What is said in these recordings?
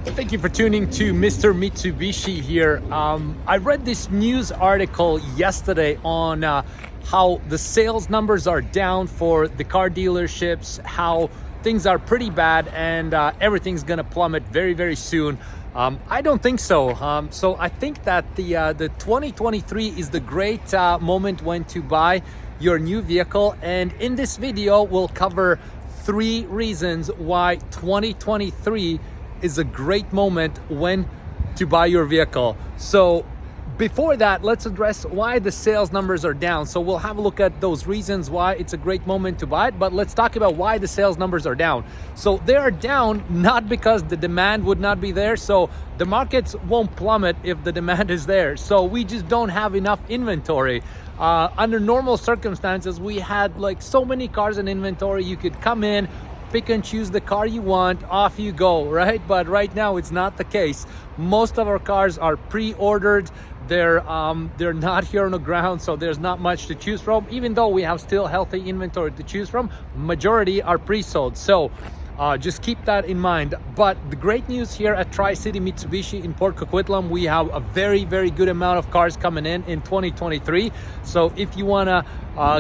Thank you for tuning to Mr. Mitsubishi here. I read this news article yesterday on how the sales numbers are down for the car dealerships, how things are pretty bad, and everything's gonna plummet very, very soon. I don't think so. So I think that the 2023 is the great moment when to buy your new vehicle. And in this video, we'll cover 3 reasons why 2023 is a great moment when to buy your vehicle. So before that, let's address why the sales numbers are down. So we'll have a look at those reasons why it's a great moment to buy it, but let's talk about why the sales numbers are down. So they are down not because the demand would not be there. So the markets won't plummet if the demand is there. So we just don't have enough inventory. Under normal circumstances, we had like so many cars in inventory. You could come in, pick and choose the car you want, off you go, right? But right now it's not the case. Most of our cars are pre-ordered. They're not here on the ground, so there's not much to choose from. Even though we have still healthy inventory to choose from, majority are pre-sold. So just keep that in mind. But the great news here at Tri-City Mitsubishi in Port Coquitlam, we have a very, very good amount of cars coming in 2023. So if you wanna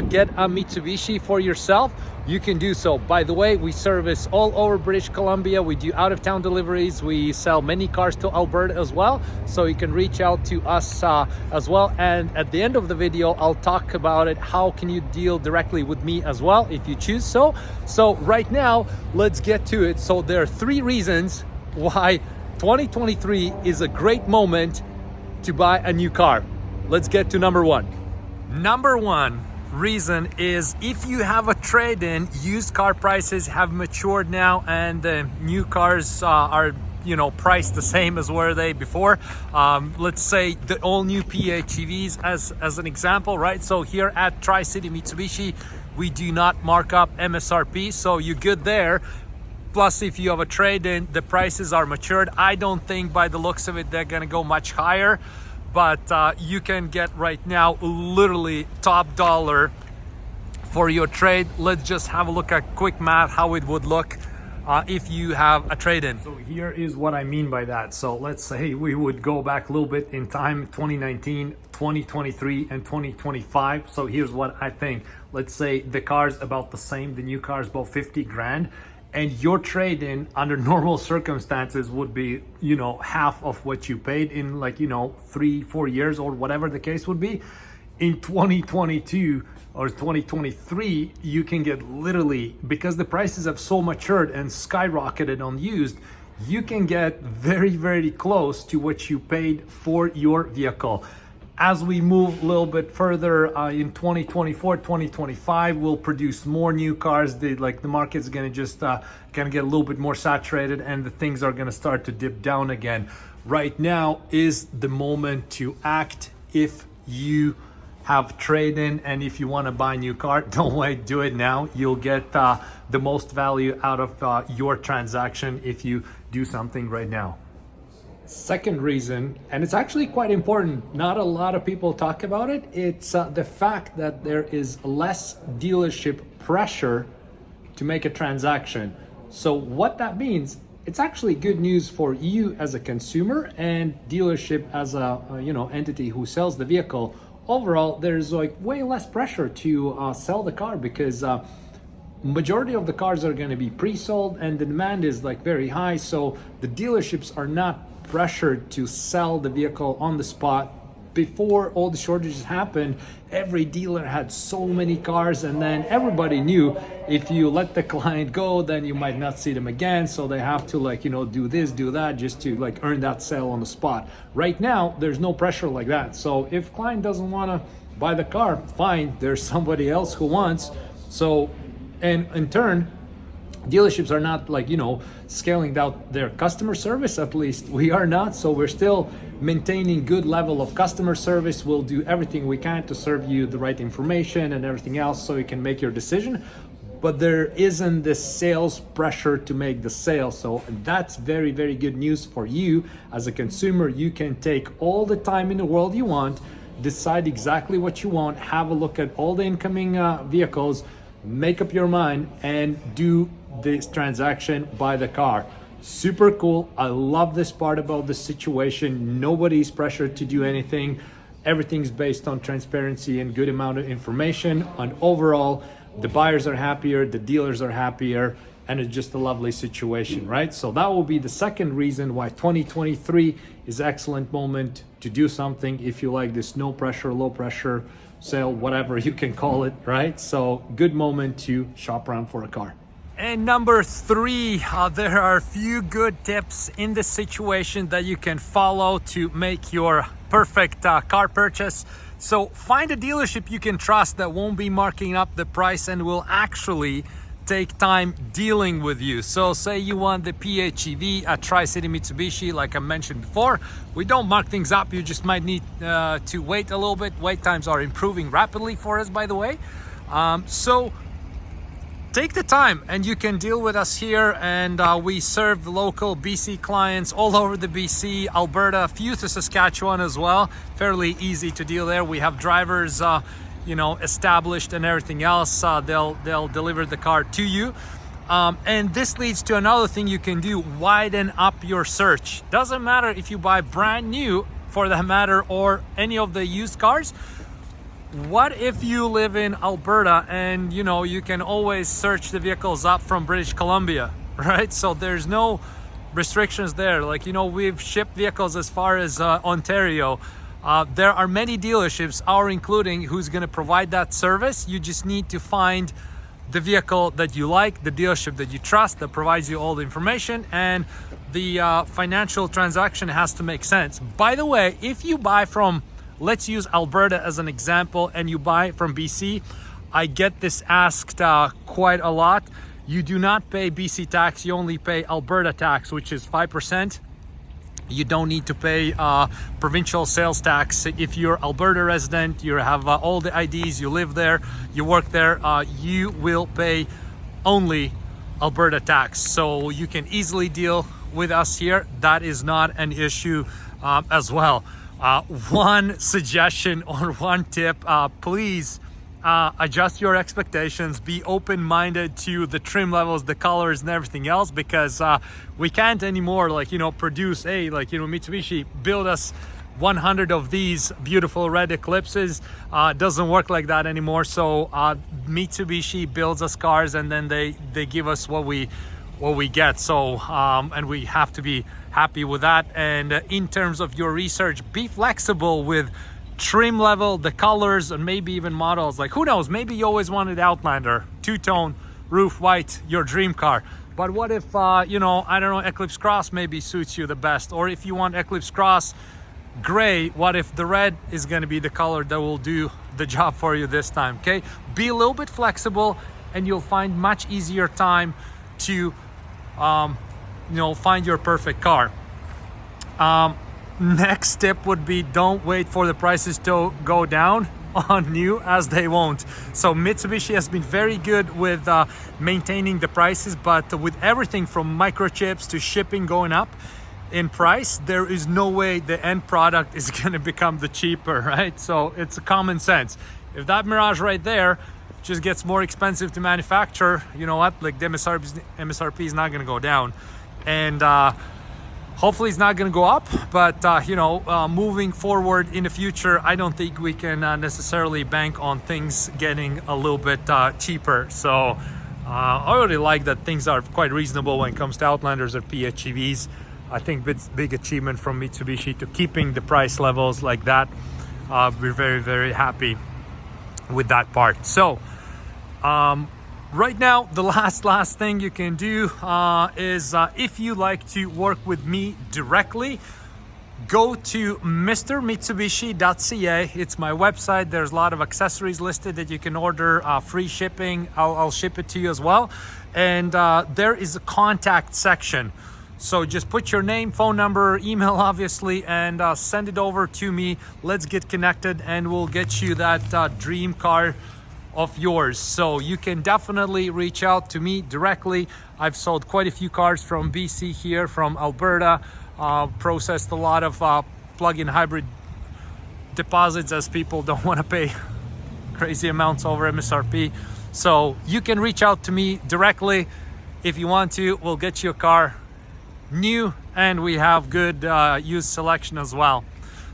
get a Mitsubishi for yourself, you can do so. By the way, we service all over British Columbia. We do out-of-town deliveries. We sell many cars to Alberta as well. So you can reach out to us as well. And at the end of the video, I'll talk about it. How can you deal directly with me as well if you choose so. So right now, let's get to it. So there are 3 reasons why 2023 is a great moment to buy a new car. Let's get to number 1. Number 1 reason is if you have a trade-in, used car prices have matured now, and the new cars are priced the same as were they before. Let's say the all new PHEVs as an example, right? So here at Tri-City Mitsubishi, we do not mark up MSRP, so you're good there. Plus, if you have a trade-in, the prices are matured. I don't think by the looks of it they're gonna go much higher, but you can get right now literally top dollar for your trade. Let's just have a look at quick math how it would look if you have a trade-in. So here is what I mean by that. So let's say we would go back a little bit in time, 2019, 2023, and 2025. So here's what I think. Let's say the car's about the same, the new car's about 50 grand. And your trade-in under normal circumstances would be, half of what you paid in 3-4 years or whatever the case would be. In 2022 or 2023, you can get literally, because the prices have so matured and skyrocketed on used, you can get very, very close to what you paid for your vehicle. As we move a little bit further in 2024, 2025, we'll produce more new cars. The market's gonna just get a little bit more saturated, and the things are gonna start to dip down again. Right now is the moment to act if you have trade-in, and if you want to buy a new car, don't wait, do it now. You'll get the most value out of your transaction if you do something right now. Second reason, and it's actually quite important, not a lot of people talk about it, it's the fact that there is less dealership pressure to make a transaction. So what that means, it's actually good news for you as a consumer and dealership as a entity who sells the vehicle. Overall, there's way less pressure to sell the car, because majority of the cars are going to be pre-sold and the demand is very high. So the dealerships are not pressured to sell the vehicle on the spot. Before all the shortages happened, every dealer had so many cars, and then everybody knew if you let the client go, then you might not see them again. So they have to do this, do that, just to earn that sale on the spot. Right now, there's no pressure like that. So if client doesn't want to buy the car, fine, there's somebody else who wants. So, and in turn, dealerships are not scaling down their customer service. At least we are not. So we're still maintaining good level of customer service. We'll do everything we can to serve you the right information and everything else so you can make your decision. But there isn't this sales pressure to make the sale. So that's very, very good news for you as a consumer. You can take all the time in the world you want, decide exactly what you want, have a look at all the incoming vehicles, make up your mind and do this transaction, buy the car. Super cool. I love this part about the situation. Nobody's pressured to do anything. Everything's based on transparency and good amount of information. And overall, the buyers are happier, the dealers are happier, and it's just a lovely situation, right? So that will be the second reason why 2023 is excellent moment to do something if you like this no pressure, low pressure sale, whatever you can call it, right? So good moment to shop around for a car. And number three, there are a few good tips in this situation that you can follow to make your perfect car purchase. So find a dealership you can trust that won't be marking up the price and will actually take time dealing with you. So say you want the PHEV at Tri-City Mitsubishi, like I mentioned before, we don't mark things up. You just might need to wait a little bit. Wait times are improving rapidly for us, by the way. So take the time and you can deal with us here, and we serve local BC clients all over the BC, Alberta, a few to Saskatchewan as well. Fairly easy to deal there. We have drivers established and everything else. They'll deliver the car to you. And this leads to another thing you can do: widen up your search. Doesn't matter if you buy brand new, for that matter, or any of the used cars. What if you live in Alberta and you can always search the vehicles up from British Columbia, right? So there's no restrictions there. Like, we've shipped vehicles as far as Ontario. There are many dealerships, our including, who's going to provide that service. You just need to find the vehicle that you like, the dealership that you trust, that provides you all the information, and the financial transaction has to make sense. By the way, if you buy from, let's use Alberta as an example, and you buy from BC, I get this asked quite a lot. You do not pay BC tax, you only pay Alberta tax, which is 5%. You don't need to pay provincial sales tax. If you're Alberta resident, you have all the IDs, you live there, you work there, you will pay only Alberta tax. So you can easily deal with us here. That is not an issue as well. One suggestion or one tip, please adjust your expectations, be open-minded to the trim levels, the colors and everything else, because we can't anymore produce Mitsubishi build us 100 of these beautiful red Eclipses. Doesn't work like that anymore. So Mitsubishi builds us cars and then they give us what we get. So and we have to be happy with that. And in terms of your research, be flexible with trim level, the colors, and maybe even models. Like, who knows, maybe you always wanted Outlander, two-tone, roof white, your dream car. But what if I don't know, Eclipse Cross maybe suits you the best? Or if you want Eclipse Cross gray, what if the red is going to be the color that will do the job for you this time? Okay, be a little bit flexible and you'll find much easier time to find your perfect car. Next tip would be, don't wait for the prices to go down on new, as they won't. So Mitsubishi has been very good with maintaining the prices, but with everything from microchips to shipping going up in price, there is no way the end product is going to become the cheaper, right? So it's common sense. If that Mirage right there just gets more expensive to manufacture, you know what, like the MSRP is not going to go down, and hopefully it's not going to go up. But moving forward in the future, I don't think we can necessarily bank on things getting a little bit cheaper. So I really like that things are quite reasonable when it comes to Outlanders or PHEVs. I think it's a big achievement from Mitsubishi to keeping the price levels like that. We're very, very happy with that part. So right now, the last thing you can do is if you like to work with me directly, go to mrmitsubishi.ca. It's my website. There's a lot of accessories listed that you can order, free shipping. I'll ship it to you as well. And there is a contact section. So just put your name, phone number, email, obviously, and send it over to me. Let's get connected and we'll get you that dream car of yours. So you can definitely reach out to me directly. I've sold quite a few cars from BC here, from Alberta, processed a lot of plug-in hybrid deposits, as people don't want to pay crazy amounts over MSRP. So you can reach out to me directly if you want to. We'll get you a car new, and we have good used selection as well.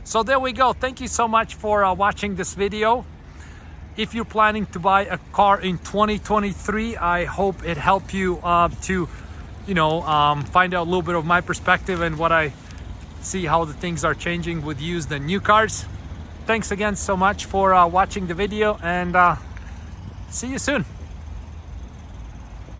So there we go. Thank you so much for watching this video. If you're planning to buy a car in 2023, I hope it helped you to find out a little bit of my perspective and what I see, how the things are changing with used and new cars. Thanks again so much for watching the video, and see you soon.